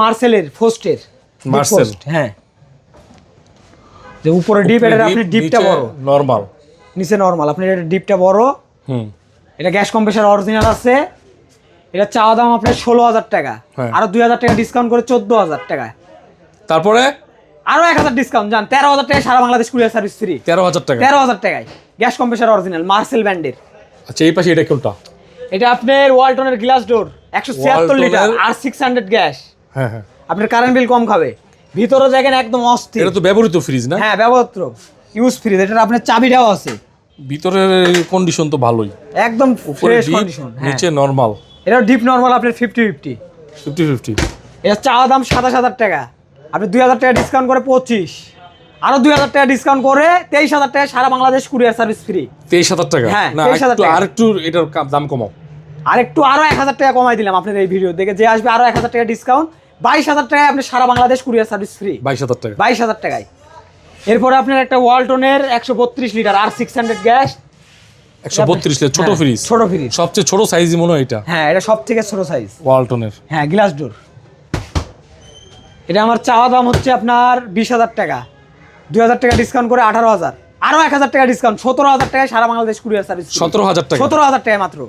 মার্সেলের ফোস্টের Marcel, হ্যাঁ, যে উপরে ডিপ, এটা আপনি ডিপটা বড়, নরমাল, নিচে নরমাল, আপনি এটা ডিপটা বড়। এটা গ্যাস কম্প্রেসার অরিজিনাল আছে। এটা চাওয়া দাম আপনার 16,000 টাকা, আরো 2,000 টাকা ডিসকাউন্ট করে 14,000 টাকা, তারপরে আরো 1,000 ডিসকাউন্ট, জান 13,000 টাকা সারা বাংলাদেশ কুরিয়ার সার্ভিস ফ্রি। 13,000 টাকা, 13,000 টাকায় গ্যাস কম্প্রেসার অরিজিনাল মার্সেল ব্র্যান্ডের। আচ্ছা এই পাশে এটা কোনটা? এটা আপনার ওয়ালটনের গ্লাস ডোর 176 লিটার আর 600 গ্যাস। হ্যাঁ হ্যাঁ, আপনার কারেন্ট বিল কম খাবে, ভিতরে দেখেন একদম অস্থির। এটা তো ব্যবহৃত ফ্রিজ না? হ্যাঁ, ব্যবহৃত ইউজ ফ্রিজ। এটা আপনার চাবিটাও আছে, ভিতরের কন্ডিশন তো ভালোই, একদম উপরে ফ্রেশ ডিপ, কন্ডিশন। নিচে নরমাল, এটা ডিপ নরমাল আপনার 50-50। 50-50। এটা চাওয়া দাম 27,000 টাকা, আপনি 2,000 টাকা ডিসকাউন্ট করে 25, আরো 2,000 টাকা ডিসকাউন্ট করে 23,000 টাকা সারা বাংলাদেশ কুরিয়ার সার্ভিস ফ্রি। 23,000 টাকা? হ্যাঁ, না 23,000 টাকা। আরেকটু এটার দাম কমাও, আরো 1,000 টাকা কমাই দিলাম আপনার এই ভিডিও দেখে, যে আসবে আরো 1,000 টাকা ডিসকাউন্ট, 22,000 টাকায় আপনি সারা বাংলাদেশ কুরিয়ার সার্ভিস ফ্রি। 22,000 টাকা, 22,000 টাকায়। এরপরে আপনার একটা ওয়ালটনের 132 লিটার আর 600 গ্যাস, 132 লিটার ছোট ফ্রিজ, ছোট ফ্রিজ, সবচেয়ে ছোট সাইজই মনে হয় এটা। হ্যাঁ, এটা সব থেকে ছোট সাইজ ওয়ালটনের। হ্যাঁ, গ্লাস ডোর। এটা আমার চাওয়া দাম হচ্ছে আপনার 20,000 টাকা, 2,000 টাকা ডিসকাউন্ট করে 18,000, আরো 1,000 টাকা ডিসকাউন্ট, 17,000 টাকায় সারা বাংলাদেশ কুরিয়ার সার্ভিস। 17,000 টাকা, 17,000 টাকা মাত্র।